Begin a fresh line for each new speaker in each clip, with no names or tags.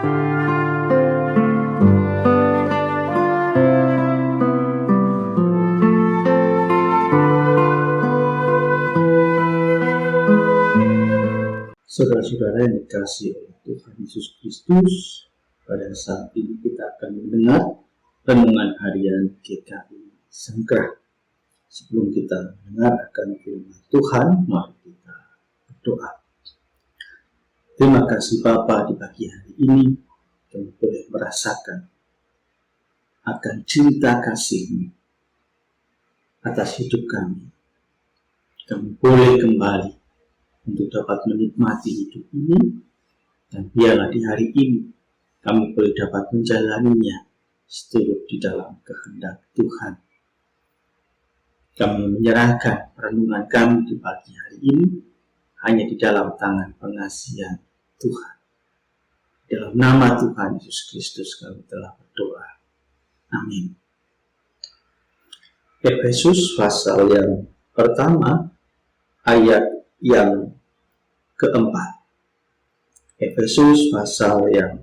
Saudara-saudara yang dikasihi oleh Tuhan Yesus Kristus, pada saat ini kita akan mendengar renungan harian GKI Sangkrah. Sebelum kita mendengar akan firman Tuhan, mari kita berdoa. Terima kasih Bapa, di pagi hari ini kami boleh merasakan akan cinta kasih-Mu atas hidup kami. Kami boleh kembali untuk dapat menikmati hidup ini, dan biarlah di hari ini kami boleh dapat menjalaninya seturut di dalam kehendak Tuhan. Kami menyerahkan renungan kami di pagi hari ini hanya di dalam tangan pengasihan Tuhan. Dalam nama Tuhan Yesus Kristus kami telah berdoa. Amin. Efesus pasal yang pertama, ayat yang keempat. Efesus pasal yang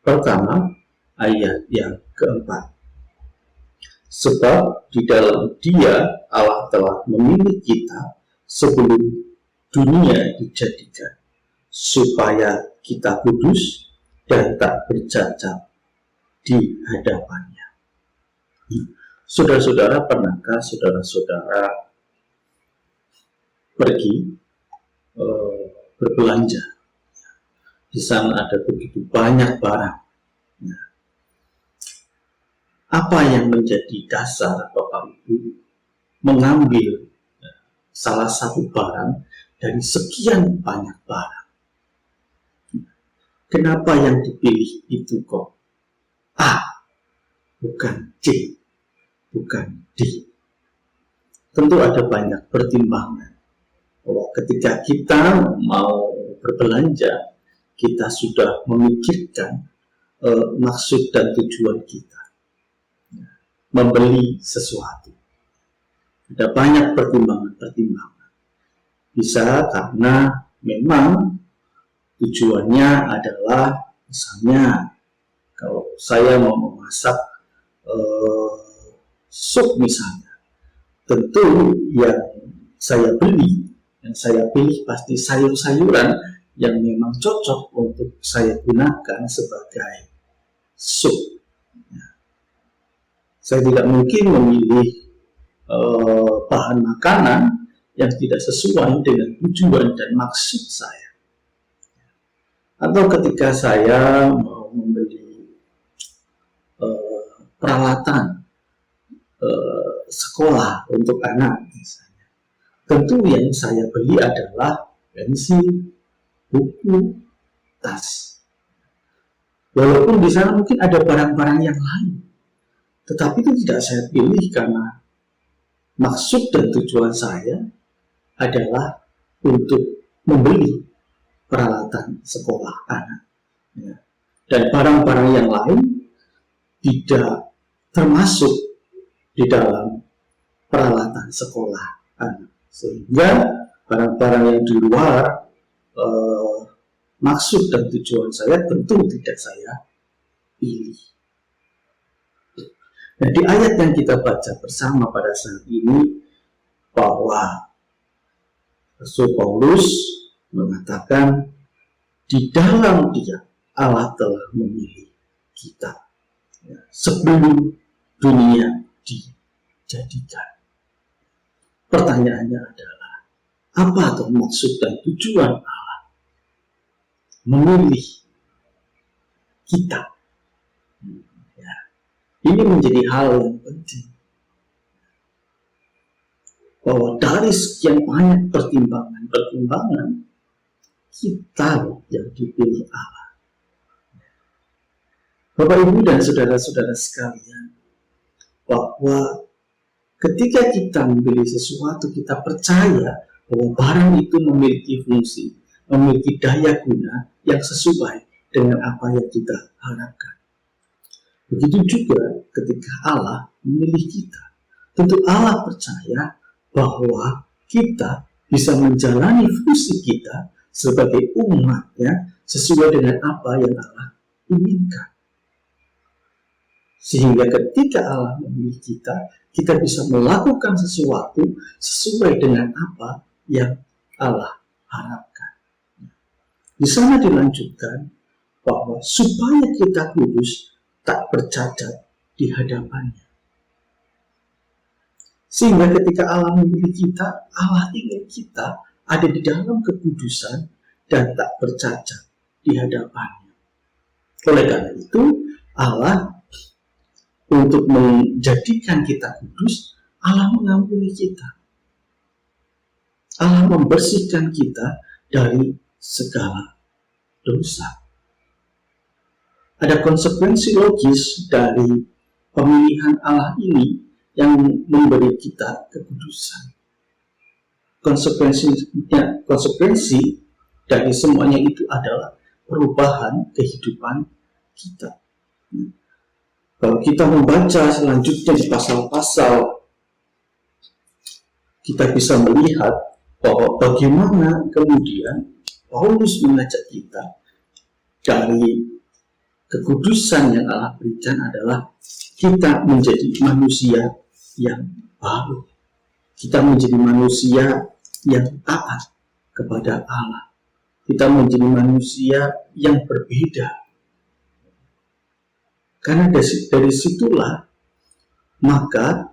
pertama, ayat yang keempat. Sebab di dalam Dia Allah telah memilih kita sebelum dunia dijadikan, supaya kita kudus dan tak bercacat di hadapannya. Saudara-saudara, pernahkah saudara-saudara pergi berbelanja? Di sana ada begitu banyak barang. Apa yang menjadi dasar Bapak Ibu mengambil salah satu barang dari sekian banyak barang? Kenapa yang dipilih itu kok A, bukan C, bukan D? Tentu ada banyak pertimbangan. Bahwa ketika kita mau berbelanja, kita sudah memikirkan maksud dan tujuan kita membeli sesuatu. Ada banyak pertimbangan-pertimbangan. Bisa karena memang tujuannya adalah, misalnya kalau saya mau memasak sup misalnya, tentu yang saya beli, yang saya pilih pasti sayur-sayuran yang memang cocok untuk saya gunakan sebagai sup. Saya tidak mungkin memilih bahan makanan yang tidak sesuai dengan tujuan dan maksud saya. Atau ketika saya mau membeli peralatan sekolah untuk anak misalnya, tentu yang saya beli adalah pensil, buku, tas. Walaupun di sana mungkin ada barang-barang yang lain, tetapi itu tidak saya pilih karena maksud dan tujuan saya adalah untuk membeli peralatan sekolah anak. Dan barang-barang yang lain tidak termasuk di dalam peralatan sekolah anak. Sehingga barang-barang yang di luar maksud dan tujuan saya tentu tidak saya pilih. Nah, di ayat yang kita baca bersama pada saat ini, bahwa Rasul Paulus mengatakan di dalam Dia Allah telah memilih kita sebelum dunia dijadikan. Pertanyaannya adalah, apa tuh maksud dan tujuan Allah memilih kita? Ini menjadi hal yang penting, bahwa dari sekian banyak pertimbangan, kita yang dipilih Allah. Bapak, Ibu, dan saudara-saudara sekalian, bahwa ketika kita membeli sesuatu, kita percaya bahwa barang itu memiliki fungsi, memiliki daya guna yang sesuai dengan apa yang kita harapkan. Begitu juga ketika Allah memilih kita. Tentu Allah percaya bahwa kita bisa menjalani fungsi kita sebagai umat, ya, sesuai dengan apa yang Allah inginkan. Sehingga ketika Allah memilih kita, kita bisa melakukan sesuatu sesuai dengan apa yang Allah harapkan. Di sana dilanjutkan bahwa supaya kita kudus, tak bercacat di hadapannya. Sehingga ketika Allah memilih kita, Allah ingin kita ada di dalam kekudusan dan tak bercacat di hadapannya. Oleh karena itu, Allah untuk menjadikan kita kudus, Allah mengampuni kita. Allah membersihkan kita dari segala dosa. Ada konsekuensi logis dari pemilihan Allah ini yang memberi kita kekudusan. Konsekuensi dari semuanya itu adalah perubahan kehidupan kita. Kalau kita membaca selanjutnya di pasal-pasal, kita bisa melihat bahwa bagaimana kemudian Paulus mengajak kita dari kekudusan yang Allah berikan adalah kita menjadi manusia yang baru. Kita menjadi manusia yang taat kepada Allah. Kita menjadi manusia yang berbeda. Karena dari situlah maka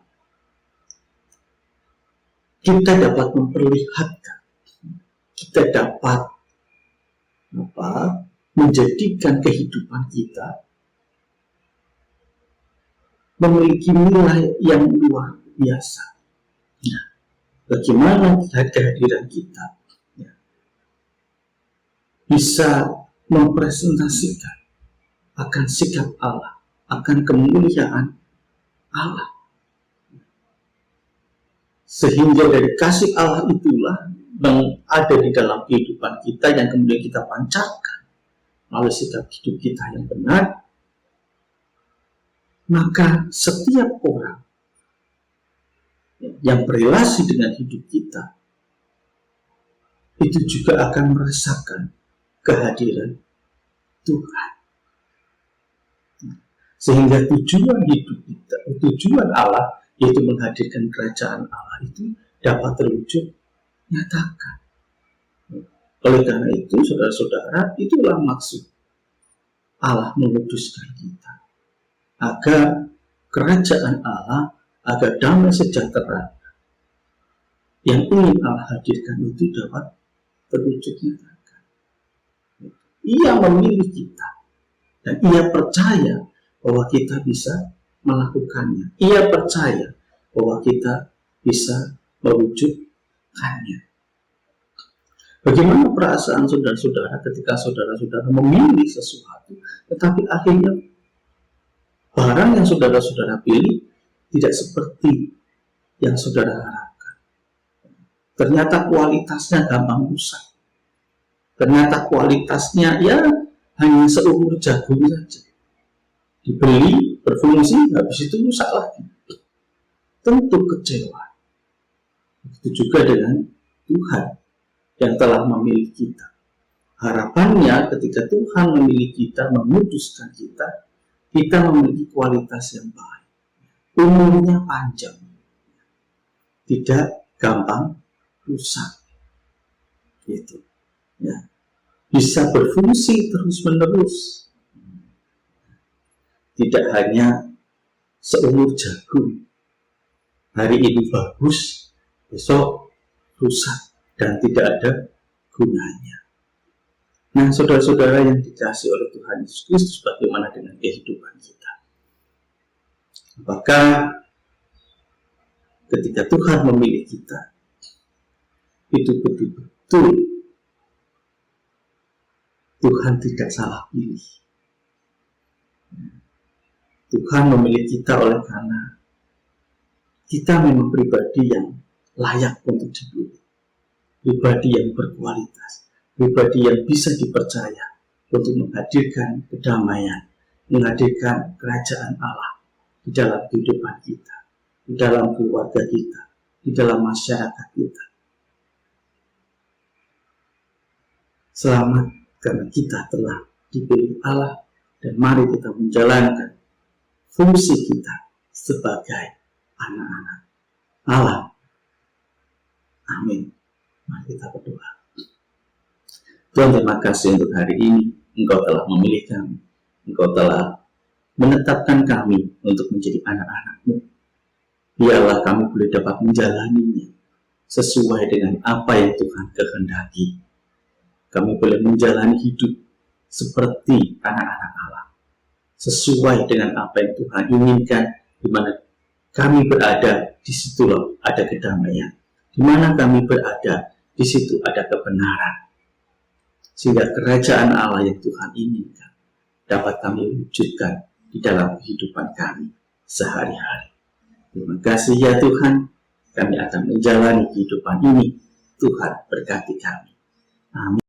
kita dapat memperlihatkan, kita dapat menjadikan kehidupan kita memiliki nilai yang luar biasa. Nah, bagaimana kehadiran kita bisa mempresentasikan akan sikap Allah, akan kemuliaan Allah. Sehingga dari kasih Allah itulah yang ada di dalam kehidupan kita yang kemudian kita pancarkan melalui sikap hidup kita yang benar. Maka setiap orang yang berrelasi dengan hidup kita itu juga akan merasakan kehadiran Tuhan. Sehingga tujuan hidup kita, tujuan Allah, yaitu menghadirkan kerajaan Allah itu dapat terwujud nyatakan. Oleh karena itu, saudara-saudara, itulah maksud Allah menguduskan kita. Agar kerajaan Allah, agar damai sejahtera yang ingin Allah hadirkan itu dapat terwujud nyatakan. Ia memilih kita dan ia percaya bahwa kita bisa melakukannya. Ia percaya bahwa kita bisa mewujudkannya. Bagaimana perasaan saudara-saudara ketika saudara-saudara memilih sesuatu, tetapi akhirnya barang yang saudara-saudara pilih tidak seperti yang saudara harapkan. Ternyata kualitasnya gampang rusak. Ternyata kualitasnya ya hanya seumur jagung saja. Dibeli, berfungsi, habis itu rusak lagi. Tentu kecewa. Begitu juga dengan Tuhan yang telah memilih kita. Harapannya ketika Tuhan memilih kita, memuduskan kita, kita memiliki kualitas yang baik. Umurnya panjang. Tidak gampang rusak. Gitu. Ya. Bisa berfungsi terus-menerus. Tidak hanya seumur jagung. Hari ini bagus, besok rusak dan tidak ada gunanya. Nah, saudara-saudara yang dikasihi oleh Tuhan Yesus Kristus, bagaimana dengan kehidupan kita? Apakah ketika Tuhan memilih kita, itu betul-betul Tuhan tidak salah pilih? Tuhan memilih kita oleh karena kita memang pribadi yang layak untuk dipilih, pribadi yang berkualitas, pribadi yang bisa dipercaya untuk menghadirkan kedamaian, menghadirkan kerajaan Allah di dalam kehidupan kita, di dalam keluarga kita, di dalam masyarakat kita. Selamat karena kita telah dipilih Allah, dan mari kita menjalankan fungsi kita sebagai anak-anak Allah. Amin. Mari kita berdoa. Tuhan, terima kasih untuk hari ini. Engkau telah memilih kami. Engkau telah menetapkan kami untuk menjadi anak-anak-Mu. Biarlah kami boleh dapat menjalaninya sesuai dengan apa yang Tuhan kehendaki. Kami boleh menjalani hidup seperti anak-anak Allah, sesuai dengan apa yang Tuhan inginkan. Di mana kami berada, di situlah ada kedamaian. Di mana kami berada, di situ ada kebenaran. Sehingga kerajaan Allah yang Tuhan inginkan dapat kami wujudkan di dalam kehidupan kami sehari-hari. Terima kasih ya Tuhan, kami akan menjalani kehidupan ini. Tuhan berkati kami. Amin.